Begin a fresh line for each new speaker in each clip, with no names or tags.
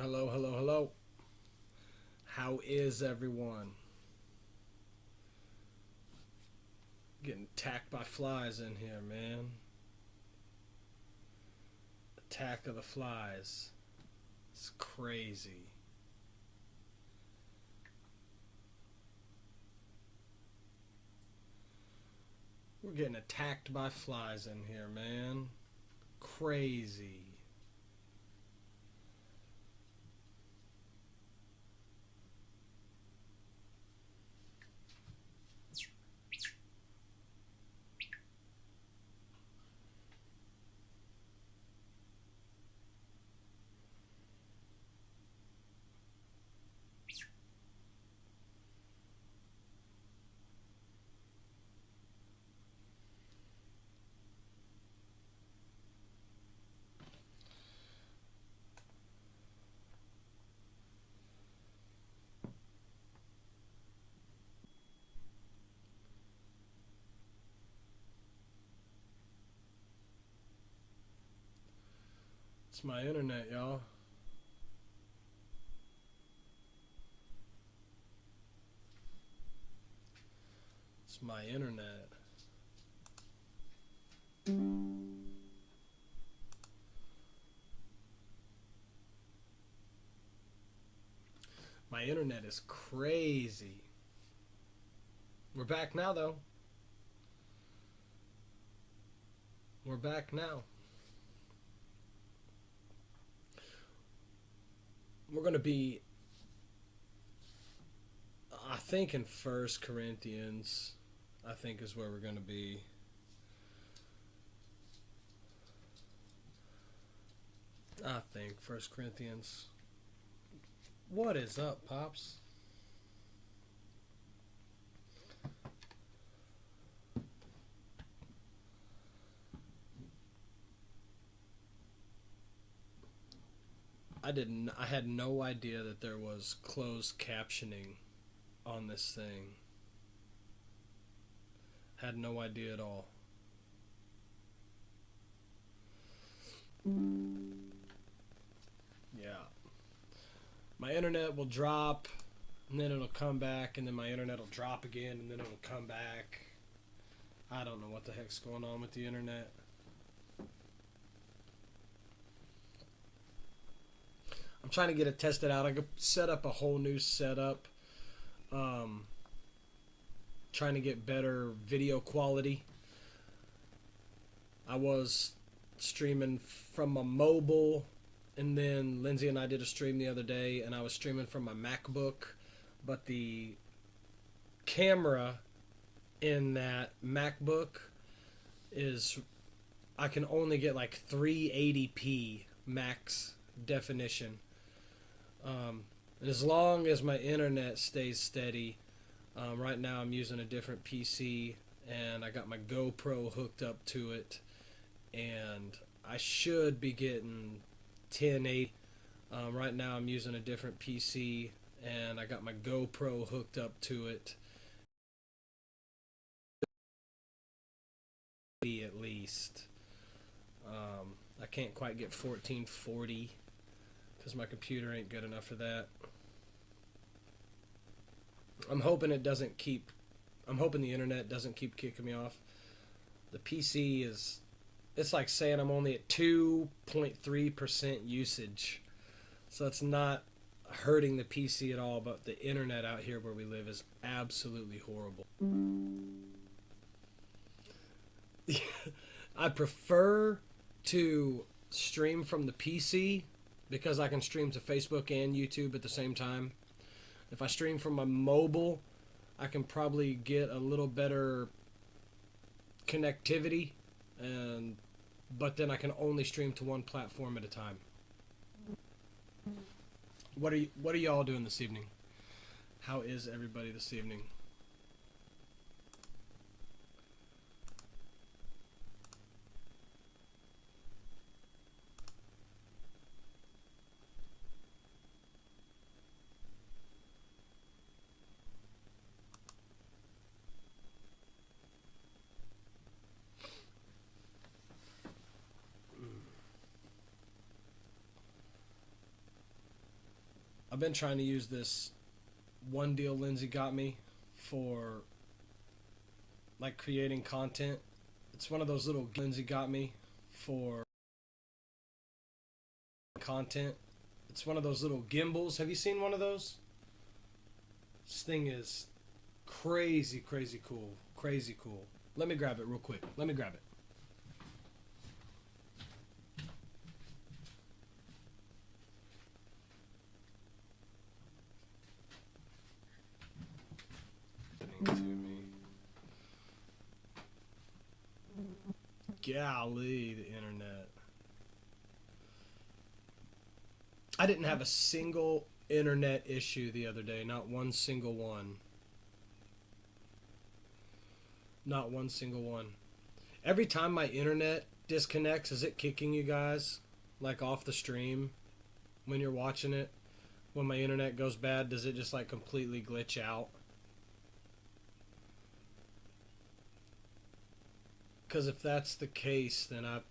Hello, hello, hello. How is everyone? Getting attacked by flies in here, man. Attack of the flies. It's crazy. We're getting attacked by flies in here, man. Crazy. It's my internet, y'all. It's my internet. My internet is crazy. We're back now, though. We're back now. We're going to be, I think, in 1 Corinthians, I think is where we're going to be. I think 1 Corinthians. What is up, Pops? I had no idea that there was closed captioning on this thing. Had no idea at all. Yeah. My internet will drop, and then it'll come back, and then my internet will drop again, and then it'll come back. I don't know what the heck's going on with the internet. I'm trying to get it tested out. I could set up a whole new setup. Trying to get better video quality. I was streaming from my mobile, and then Lindsay and I did a stream the other day, and I was streaming from my MacBook, but the camera in that MacBook is, I can only get like 380p max definition. And as long as my internet stays steady, right now I'm using a different PC, and I got my GoPro hooked up to it, and I should be getting 1080. Right now I'm using a different PC, and I got my GoPro hooked up to it. At least. I can't quite get 1440 because my computer ain't good enough for that. I'm hoping the internet doesn't keep kicking me off. The PC is, it's like saying I'm only at 2.3% usage. So it's not hurting the PC at all, but the internet out here where we live is absolutely horrible. I prefer to stream from the PC because I can stream to Facebook and YouTube at the same time. If I stream from my mobile, I can probably get a little better connectivity, but then I can only stream to one platform at a time. What are y'all doing this evening? How is everybody this evening? I've been trying to use this one deal Lindsay got me for like creating content. It's one of those little Lindsay got me for content. It's one of those little gimbals. Have you seen one of those? This thing is crazy, crazy cool. Crazy cool. Let me grab it real quick. Let me grab it. To me. Golly, the internet. I didn't have a single internet issue the other day. Not one single one. Not one single one. Every time my internet disconnects, is it kicking you guys? Like off the stream when you're watching it? When my internet goes bad, does it just like completely glitch out? Because if that's the case, then I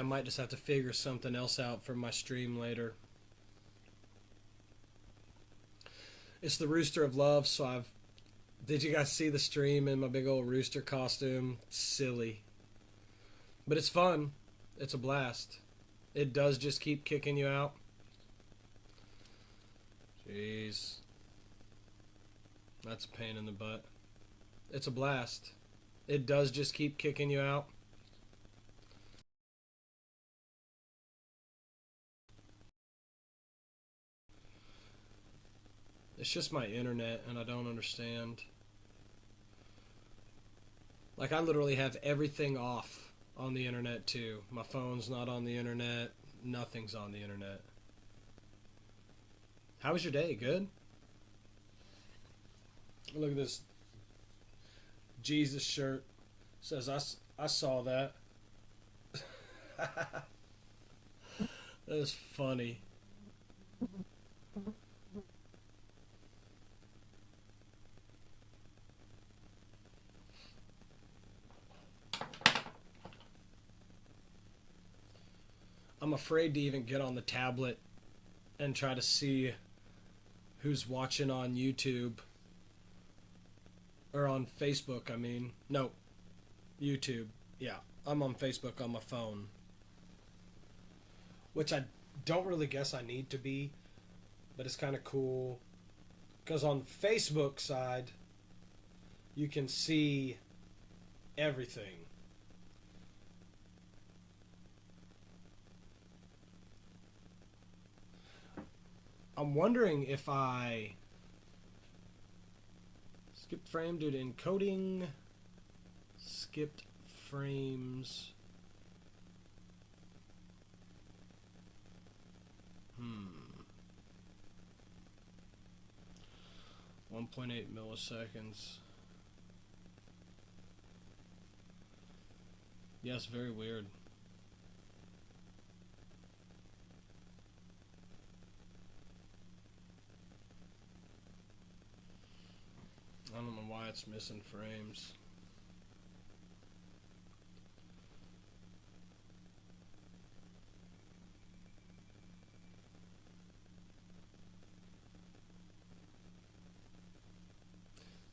might just have to figure something else out for my stream later. It's the Rooster of Love, so did you guys see the stream in my big old rooster costume? Silly. But it's fun. It's a blast. It does just keep kicking you out. Jeez. That's a pain in the butt. It's a blast. It does just keep kicking you out. It's just my internet, and I don't understand. Like, I literally have everything off on the internet, too. My phone's not on the internet. Nothing's on the internet. How was your day? Good? Look at this Jesus shirt. Says, I saw that. That is funny. I'm afraid to even get on the tablet and try to see who's watching on YouTube. Or on Facebook, I mean. No. YouTube. Yeah. I'm on Facebook on my phone. Which I don't really guess I need to be. But it's kind of cool. Because on Facebook side, you can see everything. I'm wondering if I skipped frame due to encoding. Skipped frames. 1.8 milliseconds. Yes, very weird. I don't know why it's missing frames.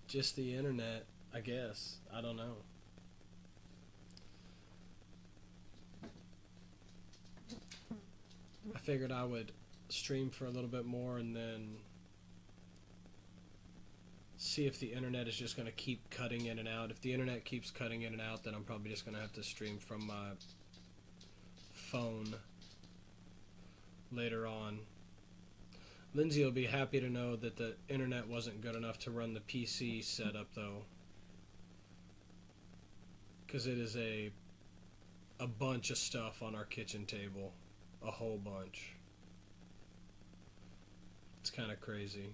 Just the internet, I guess. I don't know. I figured I would stream for a little bit more and then see if the internet is just going to keep cutting in and out. If the internet keeps cutting in and out, then I'm probably just going to have to stream from my phone later on. Lindsay will be happy to know that the internet wasn't good enough to run the PC setup, though. Because it is a bunch of stuff on our kitchen table. A whole bunch. It's kind of crazy.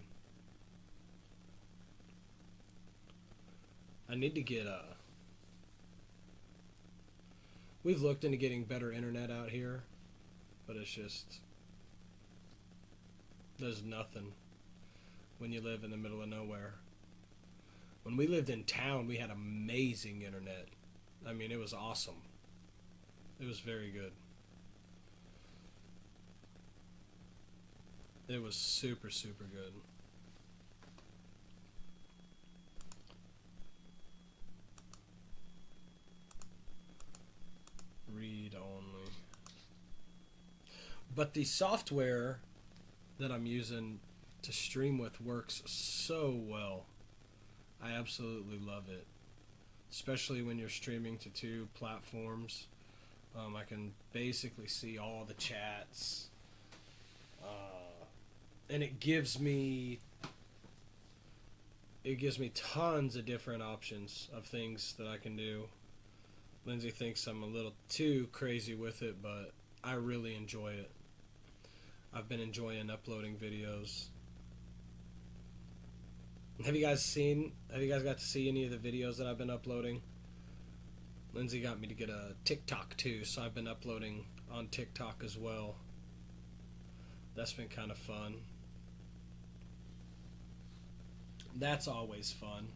I need to get we've looked into getting better internet out here, but it's just, there's nothing when you live in the middle of nowhere. When we lived in town, we had amazing internet. I mean, it was awesome. It was very good. It was super, super good. Read only. But the software that I'm using to stream with works so well. I absolutely love it. Especially when you're streaming to two platforms. I can basically see all the chats. And it gives me tons of different options of things that I can do. Lindsay thinks I'm a little too crazy with it, but I really enjoy it. I've been enjoying uploading videos. Have you guys got to see any of the videos that I've been uploading? Lindsay got me to get a TikTok too, so I've been uploading on TikTok as well. That's been kind of fun. That's always fun.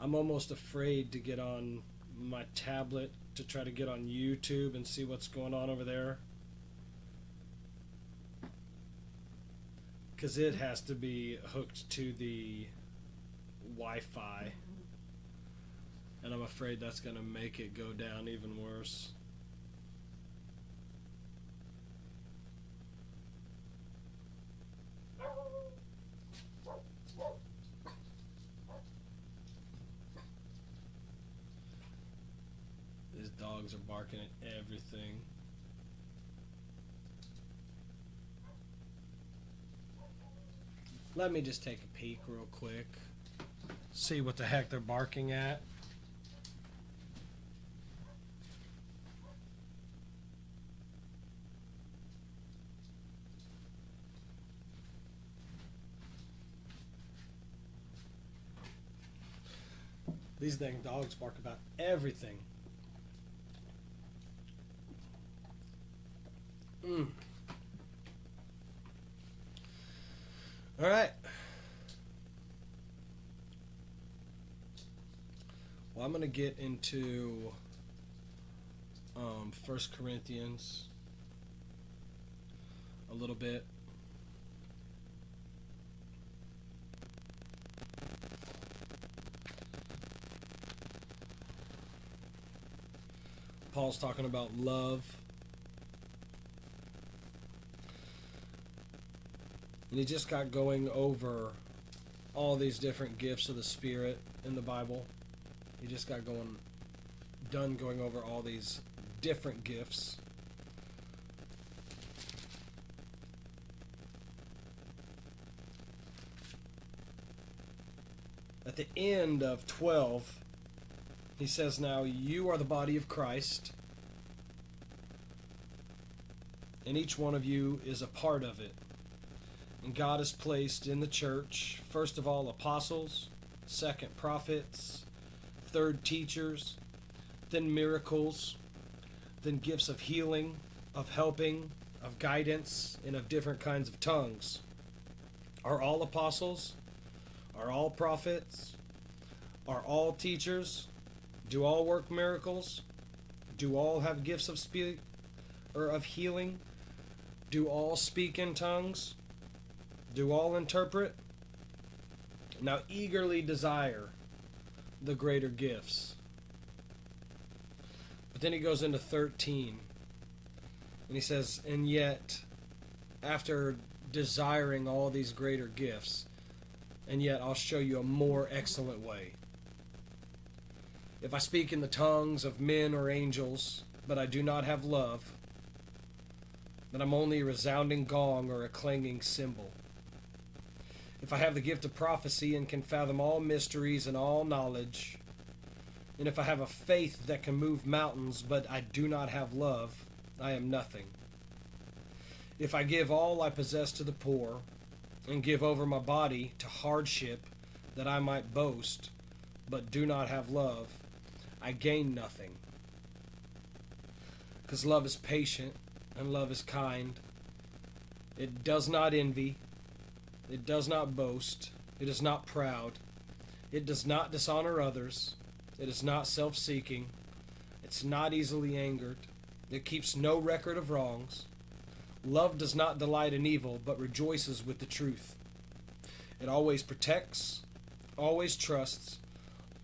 I'm almost afraid to get on my tablet to try to get on YouTube and see what's going on over there. Because it has to be hooked to the Wi-Fi. And I'm afraid that's going to make it go down even worse. These dogs are barking at everything. Let me just take a peek real quick. See what the heck they're barking at. These dang dogs bark about everything. All right. Well, I'm going to get into 1 Corinthians a little bit. Paul's talking about love. And he just got going over all these different gifts of the Spirit in the Bible. He just got done going over all these different gifts. At the end of 12, he says, now you are the body of Christ, and each one of you is a part of it. And God has placed in the church, first of all, apostles, second, prophets, third, teachers, then miracles, then gifts of healing, of helping, of guidance, and of different kinds of tongues. Are all apostles? Are all prophets? Are all teachers? Do all work miracles? Do all have gifts of of healing? Do all speak in tongues? Do all interpret? Now eagerly desire the greater gifts. But then he goes into 13. And he says, and yet, after desiring all these greater gifts, and yet I'll show you a more excellent way. If I speak in the tongues of men or angels, but I do not have love, then I'm only a resounding gong or a clanging cymbal. If I have the gift of prophecy and can fathom all mysteries and all knowledge, and if I have a faith that can move mountains, but I do not have love, I am nothing. If I give all I possess to the poor, and give over my body to hardship that I might boast, but do not have love, I gain nothing. Because love is patient, and love is kind. It does not envy. It does not boast. It is not proud. It does not dishonor others. It is not self-seeking. It's not easily angered. It keeps no record of wrongs. Love does not delight in evil, but rejoices with the truth. It always protects, always trusts,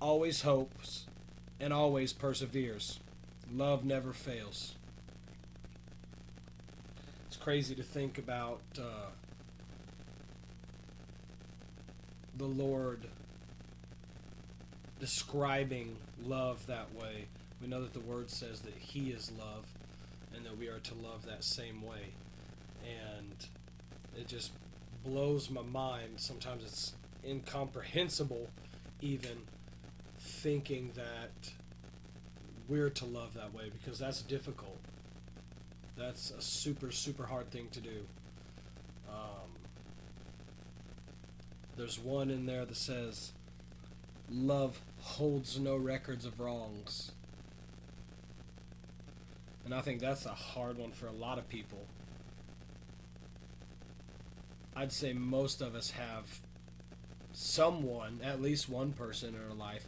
always hopes, and always perseveres. Love never fails. It's crazy to think about the Lord describing love that way. We know that the Word says that He is love and that we are to love that same way. And it just blows my mind. Sometimes it's incomprehensible even thinking that we're to love that way, because that's difficult. That's a super, super hard thing to do. There's one in there that says, love holds no records of wrongs. And I think that's a hard one for a lot of people. I'd say most of us have someone, at least one person in our life,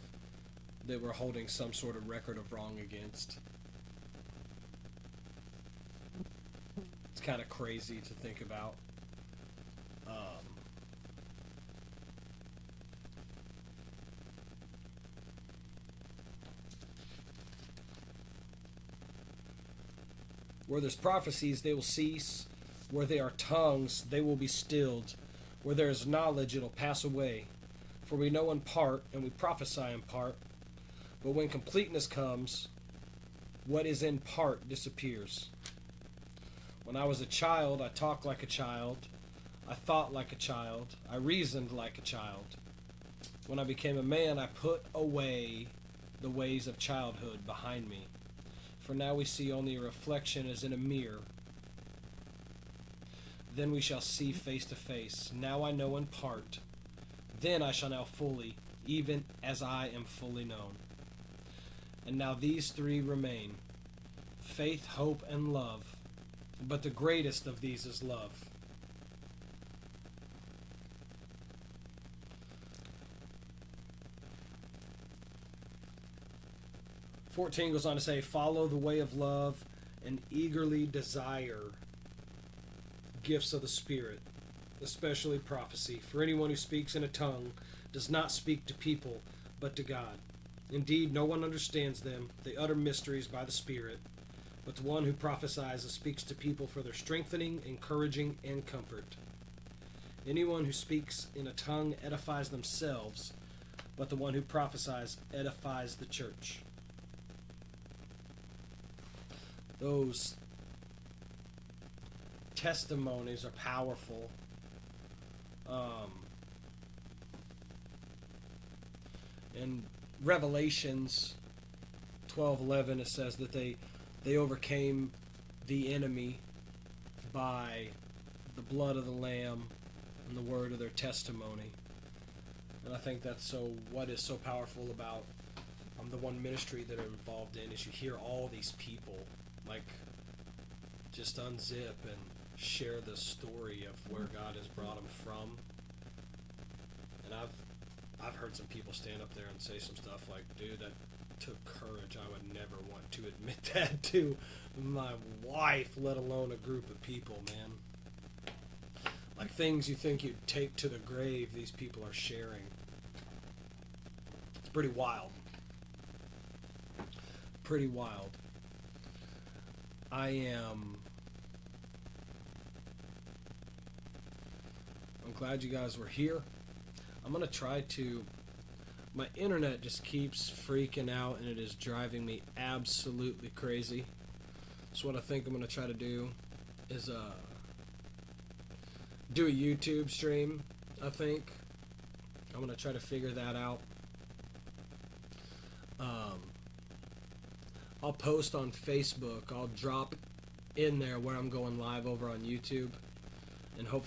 that we're holding some sort of record of wrong against. It's kind of crazy to think about. Where there's prophecies, they will cease. Where there are tongues, they will be stilled. Where there is knowledge, it'll pass away. For we know in part, and we prophesy in part. But when completeness comes, what is in part disappears. When I was a child, I talked like a child. I thought like a child. I reasoned like a child. When I became a man, I put away the ways of childhood behind me. For now we see only a reflection as in a mirror. Then we shall see face to face. Now I know in part. Then I shall know fully, even as I am fully known. And now these three remain: faith, hope, and love. But the greatest of these is love. (14) goes on to say, follow the way of love and eagerly desire gifts of the Spirit, especially prophecy. For anyone who speaks in a tongue does not speak to people, but to God. Indeed, no one understands them. They utter mysteries by the Spirit. But the one who prophesies speaks to people for their strengthening, encouraging, and comfort. Anyone who speaks in a tongue edifies themselves, but the one who prophesies edifies the church. Those testimonies are powerful. In Revelations 12:11, it says that they overcame the enemy by the blood of the Lamb and the word of their testimony. And I think that's what is so powerful about the one ministry that I'm involved in, is you hear all these people just unzip and share the story of where God has brought them from. And I've heard some people stand up there and say some stuff like, dude, that took courage. I would never want to admit that to my wife, let alone a group of people, man. Like things you think you'd take to the grave, these people are sharing. It's pretty wild. Pretty wild. I'm glad you guys were here. I'm going to try to... My internet just keeps freaking out, and it is driving me absolutely crazy. So what I think I'm going to try to do is do a YouTube stream, I think. I'm going to try to figure that out. I'll post on Facebook. I'll drop in there where I'm going live over on YouTube. And hopefully